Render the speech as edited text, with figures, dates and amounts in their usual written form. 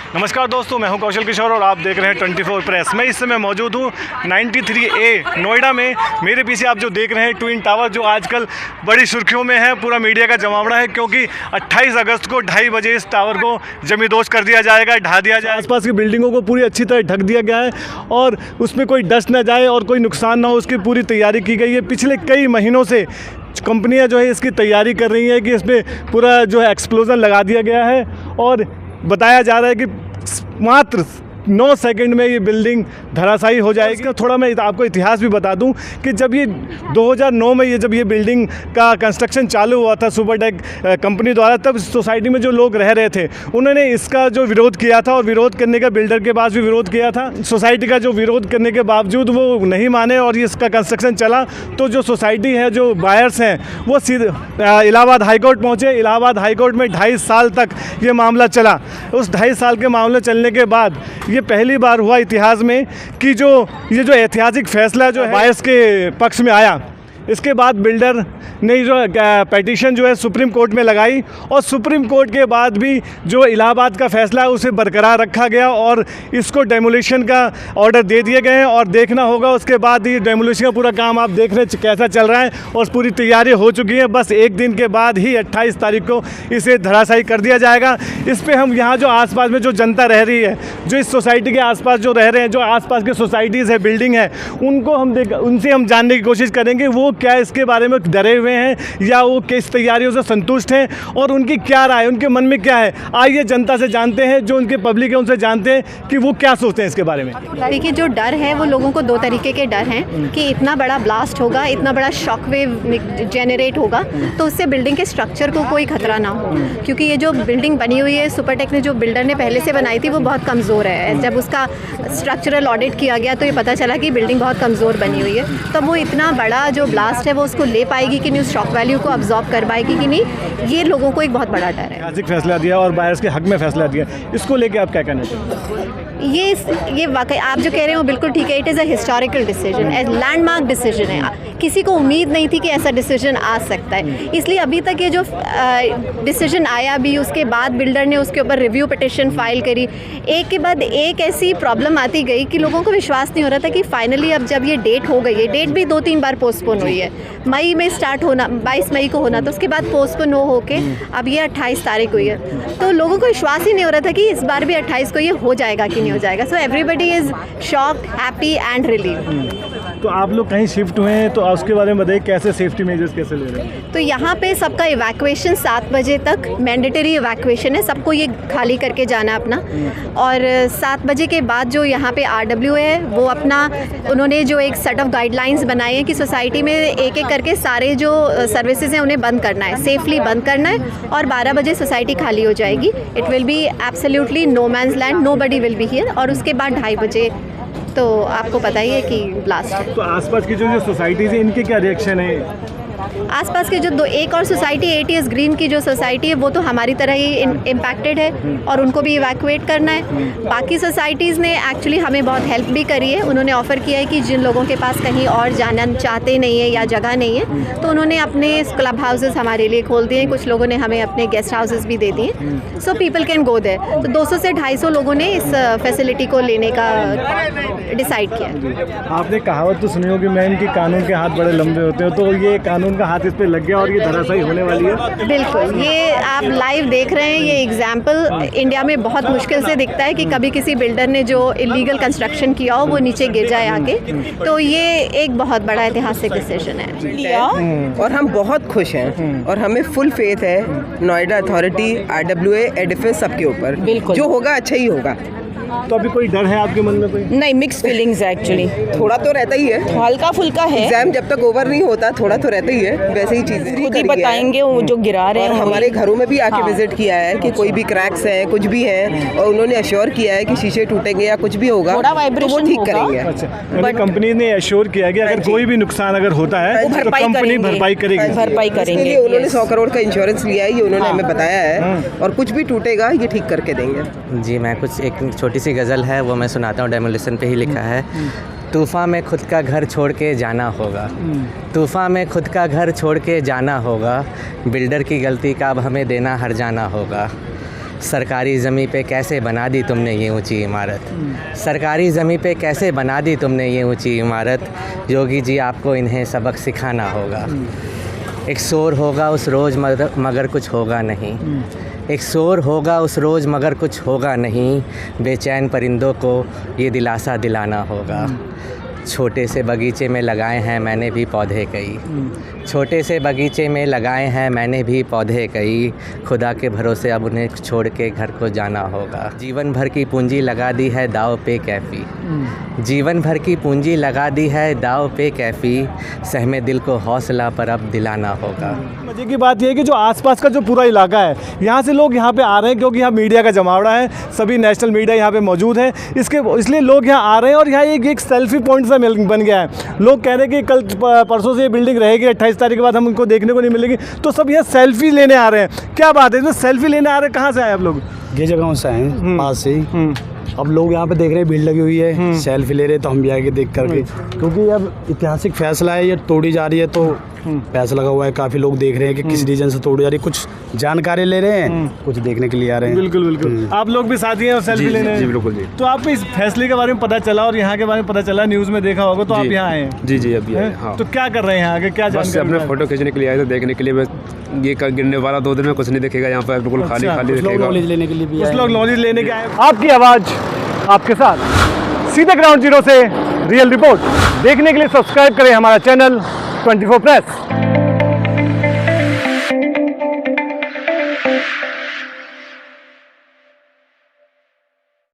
नमस्कार दोस्तों, मैं हूं कौशल किशोर और आप देख रहे हैं 24 प्रेस। मैं इस समय मौजूद हूं 93A नोएडा में। मेरे पीछे आप जो देख रहे हैं ट्विन टावर, जो आजकल बड़ी सुर्खियों में है, पूरा मीडिया का जमावड़ा है, क्योंकि 28 अगस्त को 2:30 बजे इस टावर को जमींदोज कर दिया जाएगा, ढा दिया जाएगा। आसपास की बिल्डिंगों को पूरी अच्छी तरह ढक दिया गया है और उसमें कोई डस्ट ना जाए और कोई नुकसान ना हो, उसकी पूरी तैयारी की गई है। पिछले कई महीनों से कंपनियां जो है इसकी तैयारी कर रही हैं कि इसमें पूरा जो है एक्सप्लोजन लगा दिया गया है और बताया जा रहा है कि मात्र 9 सेकंड में ये बिल्डिंग धराशायी हो जाएगी। थोड़ा मैं आपको इतिहास भी बता दूं कि जब ये 2009 में जब ये बिल्डिंग का कंस्ट्रक्शन चालू हुआ था सुपरटेक कंपनी द्वारा, तब सोसाइटी में जो लोग रह रहे थे उन्होंने इसका जो विरोध किया था और विरोध करने का बिल्डर के पास भी विरोध किया था। सोसाइटी का जो विरोध करने के बावजूद वो नहीं माने और इसका कंस्ट्रक्शन चला, तो जो सोसाइटी है, जो बायर्स हैं, वो सीधे इलाहाबाद हाईकोर्ट पहुँचे। इलाहाबाद हाईकोर्ट में 2.5 साल तक ये मामला चला। उस 2.5 साल के मामले चलने के बाद ये पहली बार हुआ इतिहास में कि ये जो ऐतिहासिक फैसला जो है बायर्स के पक्ष में आया। इसके बाद बिल्डर ने जो पिटीशन जो है सुप्रीम कोर्ट में लगाई और सुप्रीम कोर्ट के बाद भी जो इलाहाबाद का फैसला है उसे बरकरार रखा गया और इसको डेमोलिशन का ऑर्डर दे दिए गए हैं। और देखना होगा उसके बाद ये डेमोलिशन का पूरा काम आप देख रहे हैं कैसा चल रहा है और पूरी तैयारी हो चुकी है। बस एक दिन के बाद ही 28 तारीख को इसे धराशायी कर दिया जाएगा। इस पर हम यहाँ जो आसपास में जो जनता रह रही है, जो इस सोसाइटी के आसपास जो रह रहे हैं, जो आसपास की सोसाइटीज़ है, बिल्डिंग है, उनसे हम जानने की कोशिश करेंगे वो क्या इसके बारे में डरे हुए हैं या वो किस तैयारियों से संतुष्ट हैं और उनकी क्या राय, उनके मन में क्या है। आइए जनता से जानते हैं, जो उनके पब्लिक है उनसे जानते हैं कि वो क्या सोचते हैं इसके बारे में। देखिए, जो डर है वो लोगों को 2 तरीके के डर हैं कि इतना बड़ा ब्लास्ट होगा, इतना बड़ा शॉक वेव जेनरेट होगा, तो उससे बिल्डिंग के स्ट्रक्चर को कोई खतरा ना हो। क्योंकि ये जो बिल्डिंग बनी हुई है, सुपरटेक ने जो बिल्डर ने पहले से बनाई थी, वो बहुत कमज़ोर है। जब उसका स्ट्रक्चरल ऑडिट किया गया तो ये पता चला कि बिल्डिंग बहुत कमज़ोर बनी हुई है। तो वो इतना बड़ा जो ब्लास्ट है वो उसको ले पाएगी कि नहीं, उस शॉक वैल्यू को अब्जॉर्ब कर पाएगी कि नहीं, ये लोगों को एक बहुत बड़ा डर है। ऐतिहासिक फैसला दिया और बायर्स के हक में फैसला दिया, इसको लेके आप क्या कहना चाहेंगे? ये वाकई आप जो कह रहे हैं वो बिल्कुल ठीक है। It is a historical decision, a landmark decision है। किसी को उम्मीद नहीं थी कि ऐसा डिसीजन आ सकता है, इसलिए अभी तक ये जो डिसीजन आया भी, उसके बाद बिल्डर ने उसके ऊपर रिव्यू पिटिशन फाइल करी। एक के बाद एक ऐसी प्रॉब्लम आती गई कि लोगों को विश्वास नहीं हो रहा था कि फाइनली अब जब ये डेट हो गई है, डेट भी 2-3 बार पोस्टपोन हुई है। मई में स्टार्ट होना, 22 मई को होना, तो उसके बाद पोस्टपोन हो के अब ये 28 तारीख हुई है। तो लोगों को विश्वास ही नहीं हो रहा था कि इस बार भी 28 को ये हो जाएगा कि नहीं हो जाएगा। So everybody is shocked, happy and relieved. तो आप लोग कहीं शिफ्ट हुए हैं, तो उसके बारे में बताइए, कैसे सेफ्टी मेजर्स कैसे ले रहे हैं? तो यहाँ पे सबका इवैक्यूएशन 7 बजे तक मैंडेटरी इवैक्यूएशन है, सबको ये खाली करके जाना अपना। और 7 बजे के बाद जो यहाँ पे RWA है वो अपना, उन्होंने जो एक सेट ऑफ गाइडलाइंस बनाए हैं कि सोसाइटी में एक एक करके सारे जो सर्विसेज हैं उन्हें बंद करना है, सेफली बंद करना है और 12 बजे सोसाइटी खाली हो जाएगी। It will be absolutely no man's land, nobody will be here. और उसके बाद 2:30 बजे तो आपको पता ही है कि ब्लास्ट है। तो आसपास की जो सोसाइटीज़ है, इनके क्या रिएक्शन है? आसपास के जो एक और सोसाइटी ATS ग्रीन की जो सोसाइटी है वो तो हमारी तरह ही इम्पैक्टेड है और उनको भी इवैक्यूएट करना है। बाकी सोसाइटीज़ ने एक्चुअली हमें बहुत हेल्प भी करी है। उन्होंने ऑफ़र किया है कि जिन लोगों के पास कहीं और जाना चाहते नहीं है या जगह नहीं है, तो उन्होंने अपने क्लब हाउसेस हमारे लिए खोल दिए हैं। कुछ लोगों ने हमें अपने गेस्ट हाउसेस भी दे दिए, so people can go there. तो 200 से 250 लोगों ने इस फैसिलिटी को लेने का डिसाइड किया। आपने कहावत तो सुनी होगी, मैम, कि कानून के हाथ बड़े लंबे होते हैं, तो ये कानून का हाथ इस पे लग गया और ये धराशायी होने वाली है। बिल्कुल, ये आप लाइव देख रहे हैं। ये एग्जाम्पल इंडिया में बहुत मुश्किल से दिखता है कि कभी किसी बिल्डर ने जो इलीगल कंस्ट्रक्शन किया हो वो नीचे गिर जाए आके। तो ये एक बहुत बड़ा ऐतिहासिक डिसीजन है और हम बहुत खुश हैं और हमें फुल फेथ है नोएडा अथॉरिटी, RWA, एडिफिस सबके ऊपर। जो होगा अच्छा ही होगा। तो अभी कोई डर है आपके मन में? कोई नहीं, मिक्स फीलिंग्स है एक्चुअली। थोड़ा तो रहता ही है, हल्का फुल्का है। एग्जाम जब तक ओवर नहीं होता थोड़ा तो रहता ही है। वैसे ही चीजें खुद ही बताएंगे वो जो गिरा रहे हैं। हमारे घरों में भी आके विजिट किया है कि कोई भी क्रैक्स हैं, कुछ भी है, और उन्होंने अश्योर किया है कि शीशे टूटेंगे या कुछ भी होगा थोड़ा तो वो वाइब्रेशन ठीक होगा। करेंगे। अच्छा, कंपनी ने अश्योर किया कि अगर कोई भी नुकसान अगर होता है तो कंपनी भरपाई करेगी। भरपाई करेंगे। इसके लिए उन्होंने 100 करोड़ का इंश्योरेंस लिया है, ये उन्होंने हमें बताया है। और कुछ भी टूटेगा ये ठीक करके देंगे। जी, मैं कुछ एक छोटी सी गज़ल है वो मैं सुनाता हूँ। डेमोलिशन पे ही लिखा है। तूफ़ान में खुद का घर छोड़ के जाना होगा, तूफ़ान में खुद का घर छोड़ के जाना होगा, बिल्डर की गलती का अब हमें देना हर जाना होगा। सरकारी ज़मीं पे कैसे बना दी तुमने ये ऊंची इमारत, सरकारी ज़मीं पे कैसे बना दी तुमने ये ऊंची इमारत, योगी जी आपको इन्हें सबक सिखाना होगा। एक शोर होगा उस रोज़ मगर कुछ होगा नहीं, एक शोर होगा उस रोज़ मगर कुछ होगा नहीं, बेचैन परिंदों को ये दिलासा दिलाना होगा। छोटे से बगीचे में लगाए हैं मैंने भी पौधे कई, छोटे से बगीचे में लगाए हैं मैंने भी पौधे कई, खुदा के भरोसे अब उन्हें छोड़ के घर को जाना होगा। जीवन भर की पूंजी लगा दी है दाव पे कैफ़ी, जीवन भर की पूंजी लगा दी है दाव पे कैफ़ी, सहमे दिल को हौसला पर अब दिलाना होगा। मजे की बात यह है कि जो आसपास का जो पूरा इलाका है, यहाँ से लोग यहाँ पे आ रहे हैं क्योंकि यहाँ मीडिया का जमावड़ा है, सभी नेशनल मीडिया यहाँ पे मौजूद है, इसलिए लोग यहाँ आ रहे हैं और यहाँ एक सेल्फी पॉइंट सा बन गया है। लोग कह रहे हैं कि कल परसों से ये बिल्डिंग रहेगी, 28 तारीख के बाद हम उनको देखने को नहीं मिलेगी, तो सब यहाँ सेल्फी लेने आ रहे हैं। क्या बात है, इसमें सेल्फी लेने आ रहे हैं, कहाँ से आए आप लोग? ये जगहों से हैं पास से ही। अब लोग यहाँ पे देख रहे हैं भीड़ लगी हुई है, सेल्फी ले रहे हैं, तो हम भी आके देख करके, क्योंकि अब ऐतिहासिक फैसला है, ये तोड़ी जा रही है तो पैसा लगा हुआ है, काफ़ी लोग देख रहे हैं कि किस रीजन से तोड़ी जा रही है, कुछ जानकारी ले रहे हैं, कुछ देखने के लिए आ रहे हैं। बिल्कुल बिल्कुल। आप लोग भी साथी हैं और सेल्फी लेने? जी बिल्कुल जी। तो आपको इस फैसले के बारे में पता चला और यहाँ के बारे में पता चला, न्यूज़ में देखा होगा, तो आप यहाँ आए हैं? जी अभी आए। हाँ। तो क्या कर रहे हैं यहाँ आगे, क्या बस अपने फोटो खींचने के लिए आए थे, देखने के लिए। बस ये गिरने वाला 2 दिन में कुछ नहीं दिखेगा यहाँ पर, बिल्कुल खाली खाली दिखेगा। नॉलेज लेने के लिए भी कुछ लोग नॉलेज लेने के आए। आपकी आवाज़ आपके साथ, सीधे ग्राउंड जीरो से रियल रिपोर्ट देखने के लिए सब्सक्राइब करें हमारा चैनल 24 प्रेस।